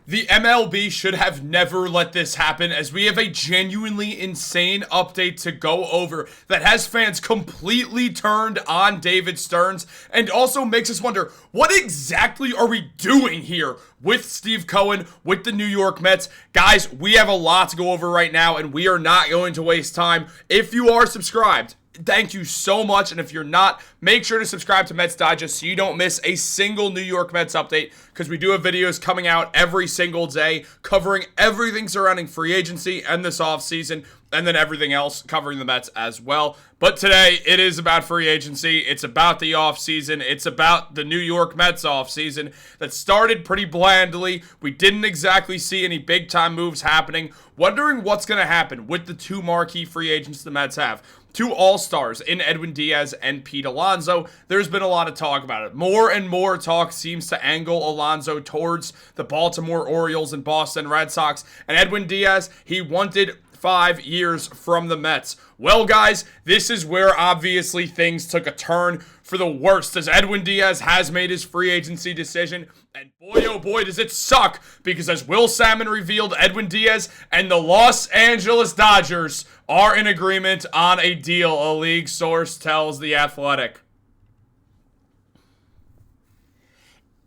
The MLB should have never let this happen, as we have a genuinely insane update to go over that has fans completely turned on David Stearns and also makes us wonder, what exactly are we doing here with Steve Cohen, with the New York Mets? Guys, we have a lot to go over right now, and we are not going to waste time. If you are subscribed, thank you so much, and if you're not, make sure to subscribe to Mets Digest so you don't miss a single New York Mets update, because we do have videos coming out every single day covering everything surrounding free agency and this offseason, and then everything else covering the Mets as well. But today, it is about free agency. It's about the offseason. It's about the New York Mets offseason that started pretty blandly. We didn't exactly see any big-time moves happening. Wondering what's going to happen with the two marquee free agents the Mets have. Two all-stars in Edwin Diaz and Pete Alonso. There's been a lot of talk about it. More and more talk seems to angle Alonso towards the Baltimore Orioles and Boston Red Sox. And Edwin Diaz, he wanted 5 years from the Mets. Well, guys, this is where obviously things took a turn for the worst, as Edwin Diaz has made his free agency decision. And boy, oh boy, does it suck, because as Will Salmon revealed, Edwin Diaz and the Los Angeles Dodgers are in agreement on a deal, a league source tells The Athletic.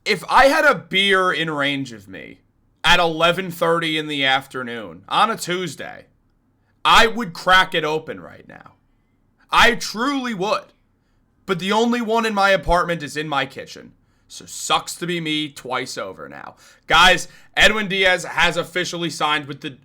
If I had a beer in range of me at 11:30 in the afternoon on a Tuesday, I would crack it open right now. I truly would. But the only one in my apartment is in my kitchen. So sucks to be me twice over now. Guys, Edwin Diaz has officially signed with the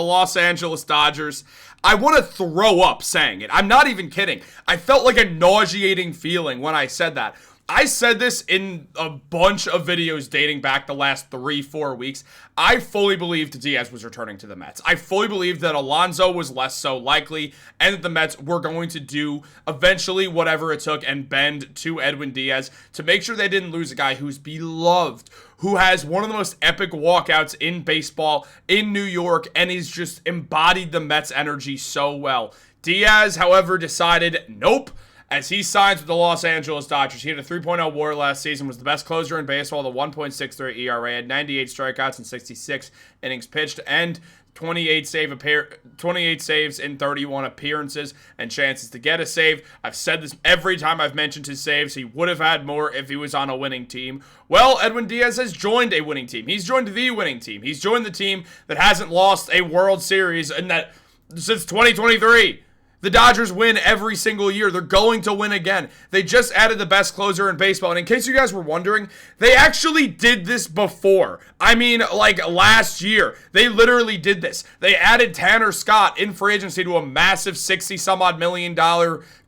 Los Angeles Dodgers. I want to throw up saying it. I'm not even kidding. I felt like a nauseating feeling when I said that. I said this in a bunch of videos dating back the last 3-4 weeks. I fully believed Diaz was returning to the Mets. I fully believed that Alonso was less so likely, and that the Mets were going to do eventually whatever it took and bend to Edwin Diaz to make sure they didn't lose a guy who's beloved, who has one of the most epic walkouts in baseball in New York, and he's just embodied the Mets energy so well. Diaz, however, decided nope, as he signs with the Los Angeles Dodgers. He had a 3.0 WAR last season, was the best closer in baseball, the 1.63 ERA, had 98 strikeouts and 66 innings pitched, and 28 saves in 31 appearances and chances to get a save. I've said this every time I've mentioned his saves. He would have had more if he was on a winning team. Well, Edwin Diaz has joined a winning team. He's joined the winning team. He's joined the team that hasn't lost a World Series since 2023. The Dodgers win every single year. They're going to win again. They just added the best closer in baseball. And in case you guys were wondering, they actually did this before. I mean, like last year. They literally did this. They added Tanner Scott in free agency to a massive $60-some-odd million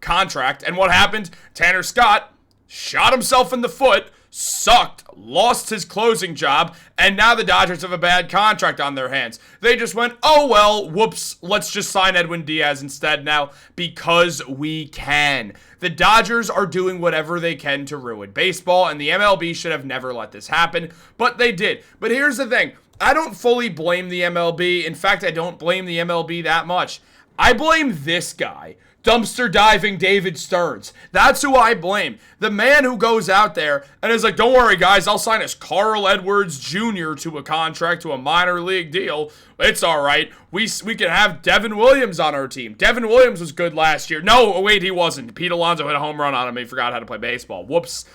contract. And what happened? Tanner Scott shot himself in the foot, sucked, lost his closing job, and now the Dodgers have a bad contract on their hands. They just went, oh well, whoops, let's just sign Edwin Diaz instead now because we can. The Dodgers are doing whatever they can to ruin baseball, and the MLB should have never let this happen, but they did. But here's the thing, I don't fully blame the MLB. In fact, I don't blame the MLB that much. I blame this guy. Dumpster diving David Stearns. That's who I blame. The man who goes out there and is like, don't worry, guys, I'll sign as Carl Edwards Jr. to a contract, to a minor league deal. It's all right. We can have Devin Williams on our team. Devin Williams was good last year. No, wait, he wasn't. Pete Alonso hit a home run on him. He forgot how to play baseball. Whoops.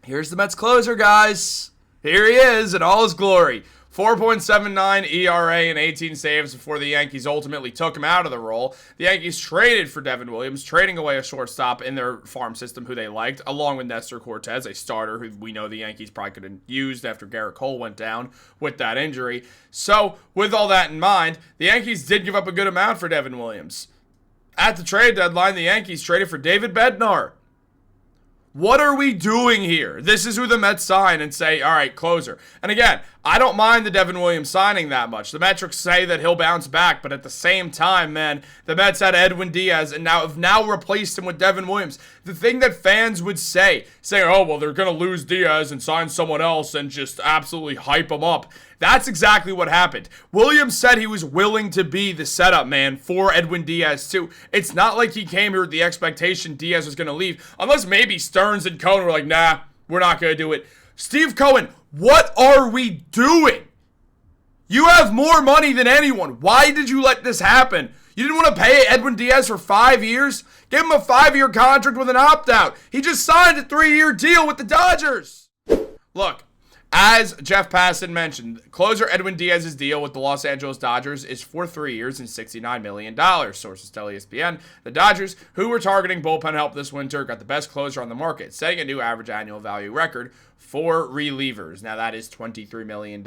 Here's the Mets closer, guys. Here he is in all his glory. 4.79 ERA and 18 saves before the Yankees ultimately took him out of the role. The Yankees traded for Devin Williams, trading away a shortstop in their farm system who they liked, along with Nestor Cortez, a starter who we know the Yankees probably could have used after Garrett Cole went down with that injury. So, with all that in mind, the Yankees did give up a good amount for Devin Williams. At the trade deadline, the Yankees traded for David Bednar. What are we doing here? This is who the Mets sign and say, all right, closer. And again, I don't mind the Devin Williams signing that much. The metrics say that he'll bounce back, but at the same time, man, the Mets had Edwin Diaz and have now replaced him with Devin Williams. The thing that fans would say, oh, well, they're going to lose Diaz and sign someone else and just absolutely hype him up. That's exactly what happened. Williams said he was willing to be the setup man for Edwin Diaz, too. It's not like he came here with the expectation Diaz was going to leave, unless maybe Stearns and Cohen were like, nah, we're not going to do it. Steve Cohen, what are we doing? You have more money than anyone. Why did you let this happen? You didn't want to pay Edwin Diaz for 5 years? Give him a 5-year contract with an opt-out. He just signed a 3-year deal with the Dodgers. Look, as Jeff Passan mentioned, closer Edwin Diaz's deal with the Los Angeles Dodgers is for 3 years and $69 million. Sources tell ESPN. The Dodgers, who were targeting bullpen help this winter, got the best closer on the market, setting a new average annual value record for relievers. Now, that is $23 million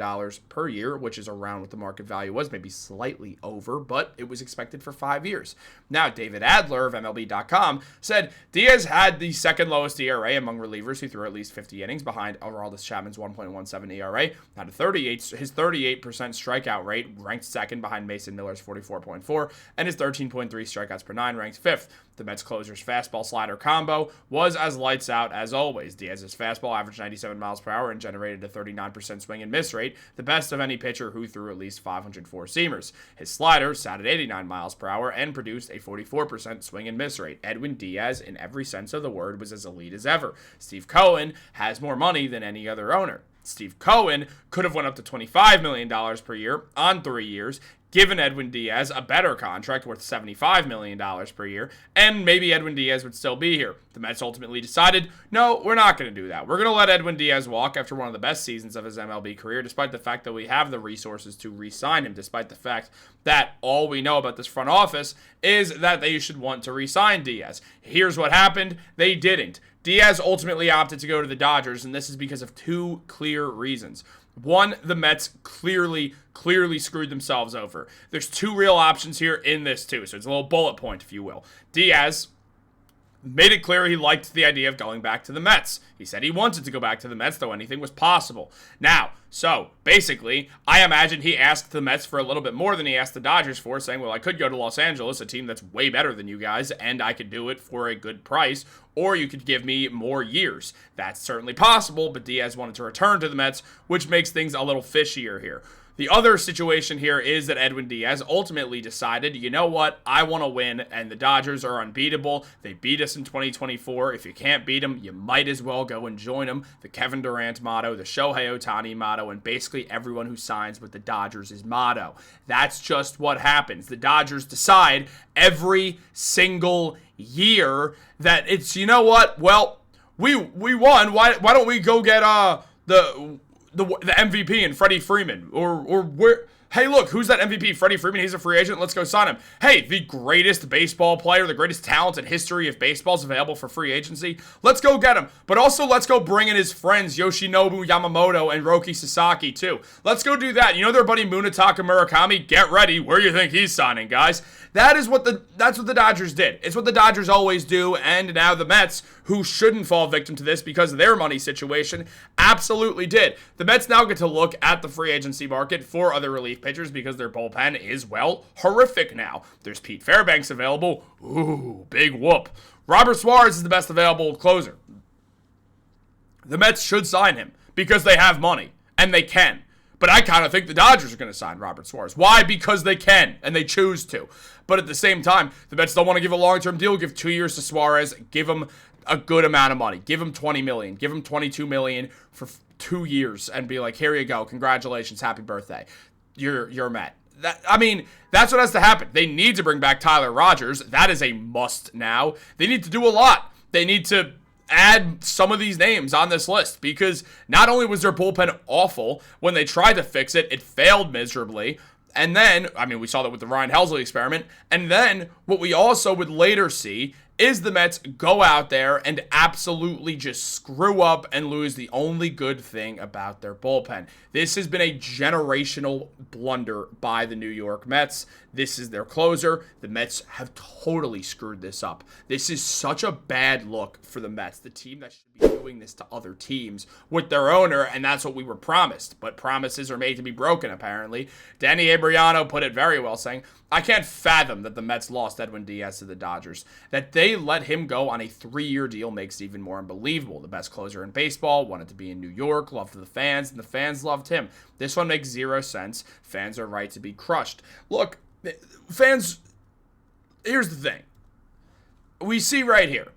per year, which is around what the market value was, maybe slightly over, but it was expected for 5 years. Now, David Adler of MLB.com said Diaz had the second lowest ERA among relievers who threw at least 50 innings, behind Aroldis Chapman's 1.17 ERA. Had his 38% strikeout rate ranked second behind Mason Miller's 44.4, and his 13.3 strikeouts per nine ranked fifth. The Mets closer's fastball-slider combo was as lights out as always. Diaz's fastball averaged 97 miles per hour and generated a 39% swing and miss rate, the best of any pitcher who threw at least 504 seamers. His slider sat at 89 miles per hour and produced a 44% swing and miss rate. Edwin Diaz, in every sense of the word, was as elite as ever. Steve Cohen has more money than any other owner. Steve Cohen could have went up to $25 million per year on 3 years, given Edwin Diaz a better contract worth $75 million per year, and maybe Edwin Diaz would still be here. The Mets ultimately decided, no, we're not going to do that. We're going to let Edwin Diaz walk after one of the best seasons of his MLB career, despite the fact that we have the resources to re-sign him, despite the fact that all we know about this front office is that they should want to re-sign Diaz. Here's what happened. They didn't. Diaz ultimately opted to go to the Dodgers, and this is because of two clear reasons. One, the Mets clearly screwed themselves over. There's two real options here in this too, so it's a little bullet point, if you will. Diaz made it clear he liked the idea of going back to the Mets. He said he wanted to go back to the Mets, though anything was possible. Now, so basically, I imagine he asked the Mets for a little bit more than he asked the Dodgers for, saying, well, I could go to Los Angeles, a team that's way better than you guys, and I could do it for a good price, or you could give me more years. That's certainly possible, but Diaz wanted to return to the Mets, which makes things a little fishier here. The other situation here is that Edwin Diaz ultimately decided, you know what, I want to win, and the Dodgers are unbeatable. They beat us in 2024. If you can't beat them, you might as well go and join them. The Kevin Durant motto, the Shohei Ohtani motto, and basically everyone who signs with the Dodgers' motto. That's just what happens. The Dodgers decide every single year that it's, you know what, well, we won. Why don't we go get the MVP and Freddie Freeman, or where? Hey, look, who's that MVP? Freddie Freeman. He's a free agent. Let's go sign him. Hey, the greatest baseball player, the greatest talent in history of baseball is available for free agency. Let's go get him. But also, let's go bring in his friends Yoshinobu Yamamoto and Roki Sasaki too. Let's go do that. You know their buddy Munetaka Murakami? Get ready. Where do you think he's signing, guys? That's what the Dodgers did. It's what the Dodgers always do, and now the Mets, who shouldn't fall victim to this because of their money situation, absolutely did. The Mets now get to look at the free agency market for other relief pitchers because their bullpen is, well, horrific now. There's Pete Fairbanks available. Ooh, big whoop. Robert Suarez is the best available closer. The Mets should sign him because they have money, and they can. But I kind of think the Dodgers are going to sign Robert Suarez. Why? Because they can, and they choose to. But at the same time, the Mets don't want to give a long-term deal. Give 2 years to Suarez. Give him a good amount of money. Give him $20 million. Give him $22 million for 2 years and be like, here you go. Congratulations. Happy birthday. You're a Met. That's what has to happen. They need to bring back Tyler Rogers. That is a must now. They need to do a lot. They need to add some of these names on this list because not only was their bullpen awful, when they tried to fix it, it failed miserably. And then, we saw that with the Ryan Helsley experiment. And then what we also would later see is the Mets go out there and absolutely just screw up and lose the only good thing about their bullpen. This has been a generational blunder by the New York Mets. This is their closer. The Mets have totally screwed this up. This is such a bad look for the Mets, the team that should be doing this to other teams with their owner, and that's what we were promised. But promises are made to be broken, apparently. Danny Abriano put it very well, saying, I can't fathom that the Mets lost Edwin Diaz to the Dodgers. That they let him go on a 3-year deal makes it even more unbelievable. The best closer in baseball, wanted to be in New York, loved the fans, and the fans loved him. This one makes zero sense. Fans are right to be crushed. Look, fans, here's the thing. We see right here.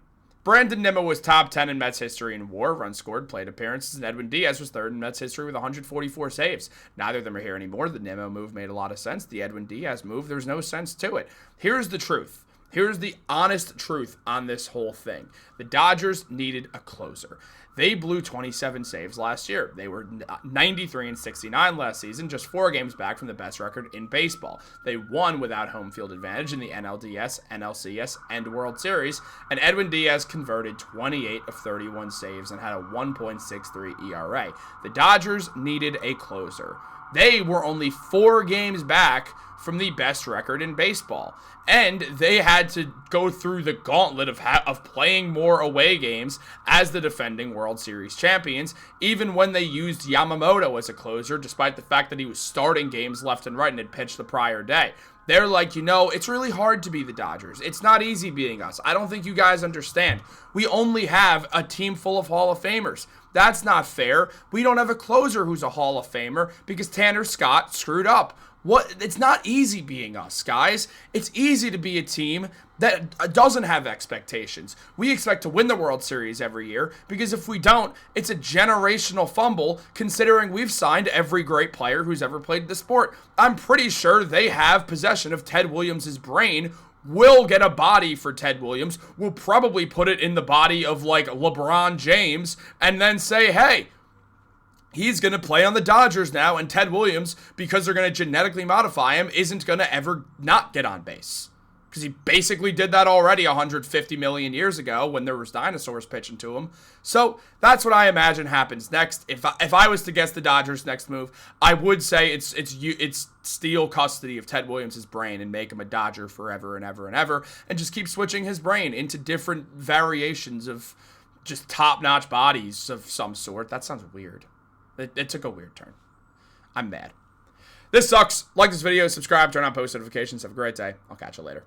Brandon Nimmo was top 10 in Mets history in WAR, runs scored, plate appearances, and Edwin Diaz was third in Mets history with 144 saves. Neither of them are here anymore. The Nimmo move made a lot of sense. The Edwin Diaz move, there's no sense to it. Here's the truth. Here's the honest truth on this whole thing. The Dodgers needed a closer. They blew 27 saves last year. They were 93 and 69 last season, just 4 games back from the best record in baseball. They won without home field advantage in the NLDS, NLCS, and World Series, and Edwin Diaz converted 28 of 31 saves and had a 1.63 ERA. The Dodgers needed a closer. They were only 4 games back from the best record in baseball. And they had to go through the gauntlet of playing more away games as the defending World Series champions, even when they used Yamamoto as a closer, despite the fact that he was starting games left and right and had pitched the prior day. They're like, it's really hard to be the Dodgers. It's not easy being us. I don't think you guys understand. We only have a team full of Hall of Famers. That's not fair. We don't have a closer who's a Hall of Famer because Tanner Scott screwed up. It's not easy being us, guys. It's easy to be a team that doesn't have expectations. We expect to win the World Series every year because if we don't, it's a generational fumble considering we've signed every great player who's ever played the sport. I'm pretty sure they have possession of Ted Williams' brain. We'll get a body for Ted Williams. We'll probably put it in the body of like LeBron James and then say, hey, he's going to play on the Dodgers now, and Ted Williams, because they're going to genetically modify him, isn't going to ever not get on base. Because he basically did that already 150 million years ago when there was dinosaurs pitching to him. So that's what I imagine happens next. If I was to guess the Dodgers' next move, I would say it's steal custody of Ted Williams' brain and make him a Dodger forever and ever and ever, and just keep switching his brain into different variations of just top-notch bodies of some sort. That sounds weird. It took a weird turn. I'm mad. This sucks. Like this video, subscribe, turn on post notifications. Have a great day. I'll catch you later.